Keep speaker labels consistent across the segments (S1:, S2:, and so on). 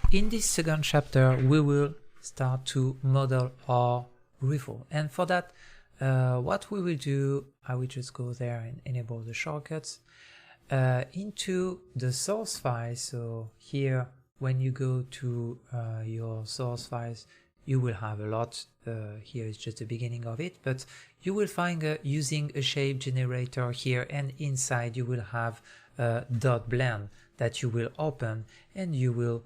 S1: In this second chapter, we will start to model our referral. And for that, what we will do, I will just go there and enable the shortcuts into the source file. So here, when you go to your source files, you will have a lot. Here is just the beginning of it, but you will find using a shape generator here, and inside you will have dot blend that you will open, and you will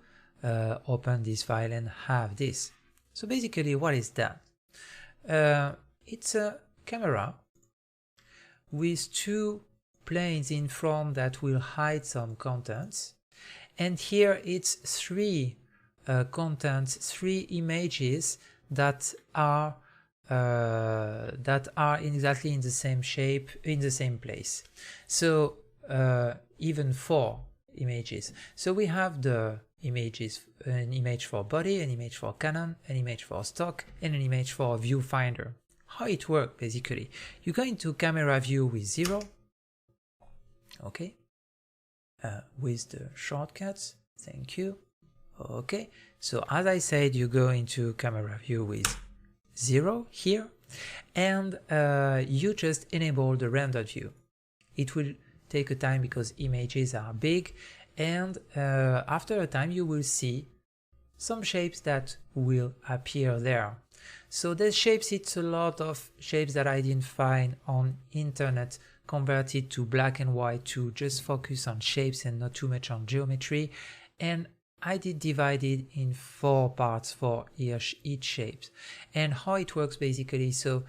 S1: open this file and have this. So basically, what is that? It's a camera with two planes in front that will hide some contents, and here it's three contents, three images that are exactly in the same shape, in the same place. So even four images. So we have the images, an image for body, an image for Canon, an image for stock, and an image for viewfinder. How it works basically, you go into camera view with 0, okay, with the shortcuts, thank you, okay. So as I said, you go into camera view with 0 here, and you just enable the rendered view. It will take a time because images are big, and after a time you will see some shapes that will appear there. So these shapes, it's a lot of shapes that I didn't find on internet, converted to black and white to just focus on shapes and not too much on geometry, and I did divide it in 4 parts for each shape. And how it works basically, so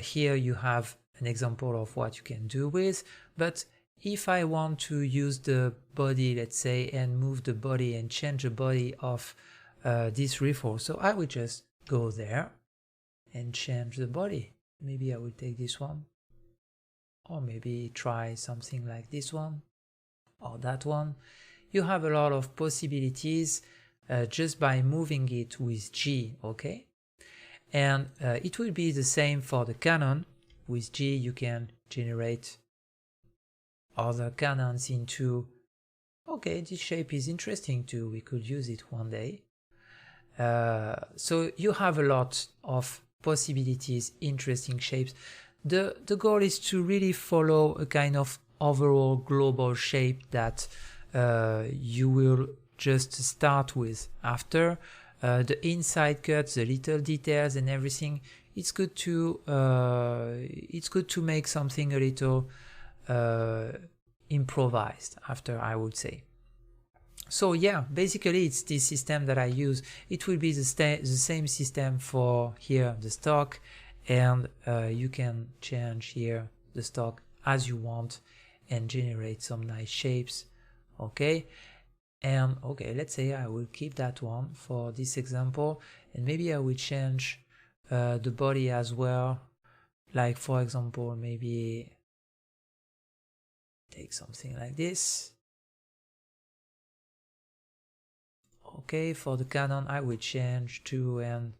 S1: here you have an example of what you can do with, but if I want to use the body, let's say, and move the body and change the body of this referral, so I will just go there and change the body. Maybe I will take this one, or maybe try something like this one or that one. You have a lot of possibilities just by moving it with G, okay? And it will be the same for the Canon. With G you can generate other canons into, okay, this shape is interesting too, we could use it one day. So you have a lot of possibilities, interesting shapes. The goal is to really follow a kind of overall global shape that you will just start with. After the inside cuts, the little details and everything, it's good to make something a little improvised after, I would say. So yeah, basically it's this system that I use. It will be the same system for here the stock, and you can change here the stock as you want and generate some nice shapes, okay. And okay, let's say I will keep that one for this example, and maybe I will change the body as well, like for example maybe take something like this. Okay, for the Canon I will change to, and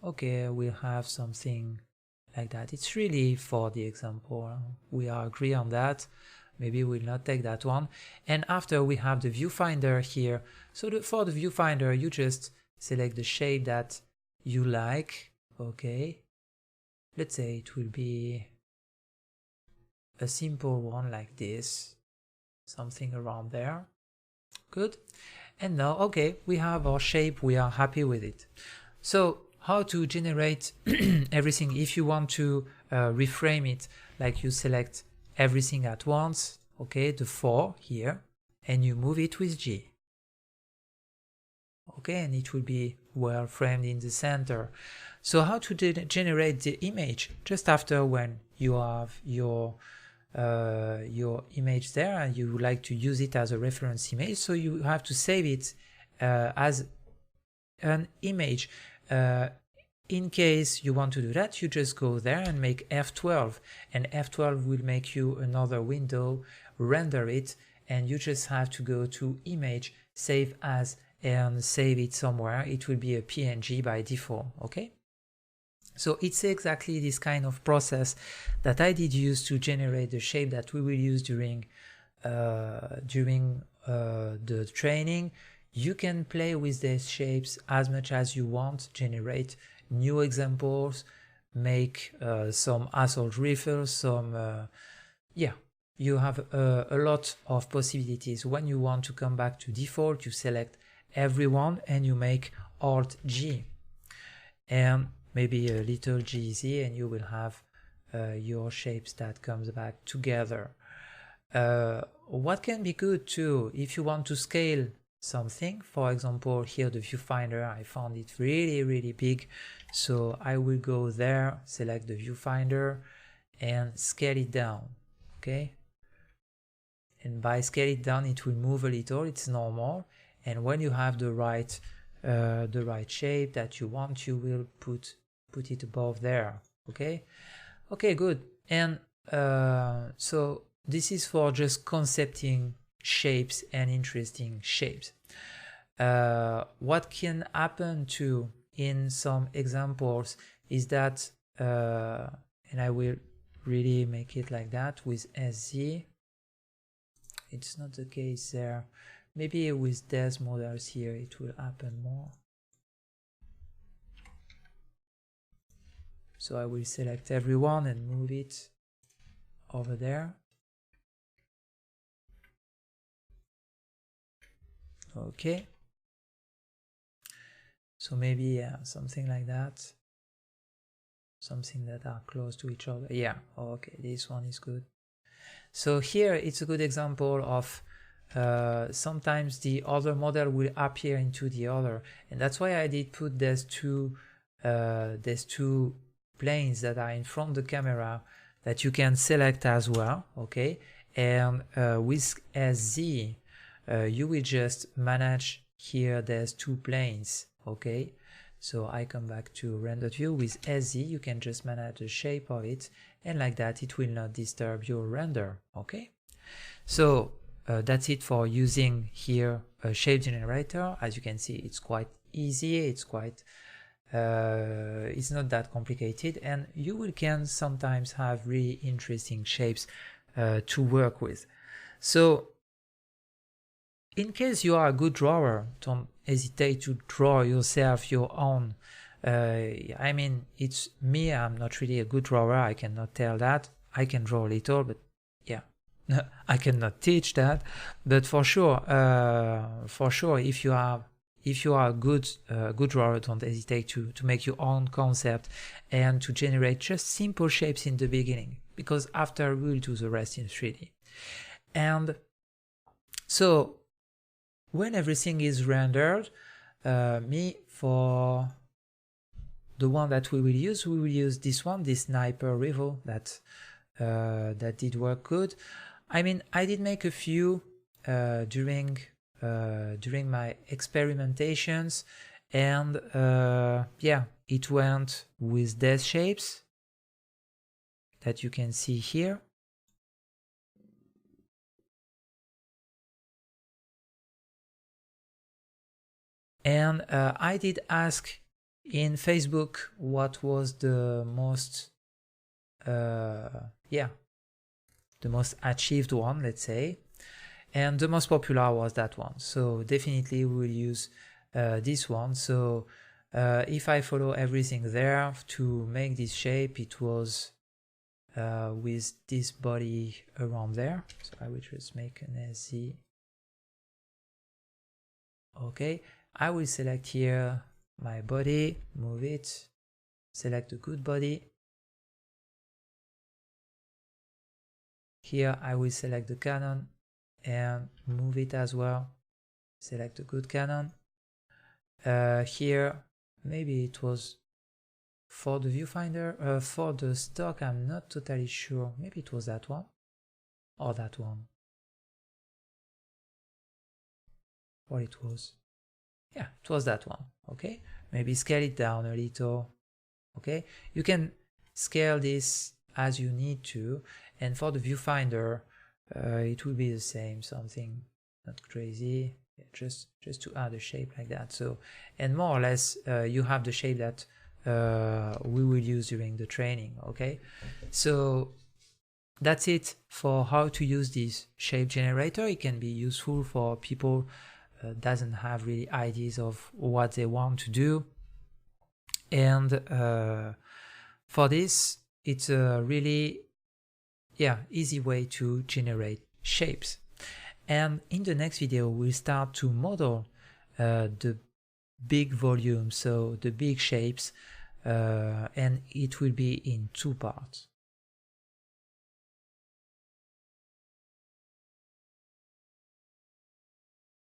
S1: okay, we'll have something like that. It's really for the example, we are agree on that. Maybe we'll not take that one. And after we have the viewfinder here. So for the viewfinder you just select the shape that you like, okay. Let's say it will be a simple one like this, something around there, good. And now, okay, we have our shape, we are happy with it. So how to generate everything? If you want to reframe it, like you select everything at once, okay, the 4 here, and you move it with G, okay, and it will be well framed in the center. So how to generate the image? Just after, when you have your image there and you would like to use it as a reference image, so you have to save it as an image. In case you want to do that, you just go there and make F12, and F12 will make you another window, render it, and you just have to go to image, save as, and save it somewhere. It will be a PNG by default, okay. So it's exactly this kind of process that I did use to generate the shape that we will use during the training. You can play with these shapes as much as you want, generate new examples, make some assault rifles, some yeah, you have a lot of possibilities. When you want to come back to default, you select everyone and you make Alt G and maybe a little GZ, and you will have your shapes that comes back together. What can be good too, if you want to scale something, for example here the viewfinder, I found it really big, so I will go there, select the viewfinder and scale it down. Okay, and by scale it down it will move a little, it's normal, and when you have the right shape that you want, you will put it above there. Okay, good. And so this is for just concepting shapes and interesting shapes. What can happen too in some examples is that, and I will really make it like that with SZ. It's not the case there. Maybe with these models here it will happen more. So I will select everyone and move it over there. Okay. So maybe something like that. Something that are close to each other. Yeah, okay, this one is good. So here it's a good example of sometimes the other model will appear into the other, and that's why I did put these two planes that are in front of the camera that you can select as well. Okay, and with SZ you will just manage here there's two planes. Okay, so I come back to render view with SZ, you can just manage the shape of it, and like that it will not disturb your render. Okay, so that's it for using here a shape generator. As you can see, it's quite easy, it's quite it's not that complicated, and you can sometimes have really interesting shapes to work with. So in case you are a good drawer, don't hesitate to draw yourself your own. I mean, it's me, I'm not really a good drawer, I cannot tell that. I can draw a little, but yeah, I cannot teach that. But for sure, if you are a good drawer, don't hesitate to make your own concept and to generate just simple shapes in the beginning, because after we'll do the rest in 3D. And so when everything is rendered, for the one that we will use this one, this sniper rifle that did work good. I mean, I did make a few during my experimentations, and yeah, it went with these shapes that you can see here. And I did ask in Facebook what was the most the most achieved one, let's say, and the most popular was that one. So definitely we will use this one. So if I follow everything there to make this shape, it was with this body around there. So I will just make an SZ. Okay, I will select here my body, move it, select a good body. Here I will select the cannon and move it as well, select a good cannon. Here maybe it was for the viewfinder, for the stock I'm not totally sure, maybe it was that one or that one. What it was? Yeah, it was that one. Okay, maybe scale it down a little. Okay, you can scale this as you need to, and for the viewfinder it will be the same, something not crazy, just to add a shape like that. So, and more or less you have the shape that we will use during the training. Okay, so that's it for how to use this shape generator. It can be useful for people doesn't have really ideas of what they want to do. And for this, it's a really easy way to generate shapes. And in the next video, we'll start to model the big volume, so the big shapes, and it will be in 2 parts.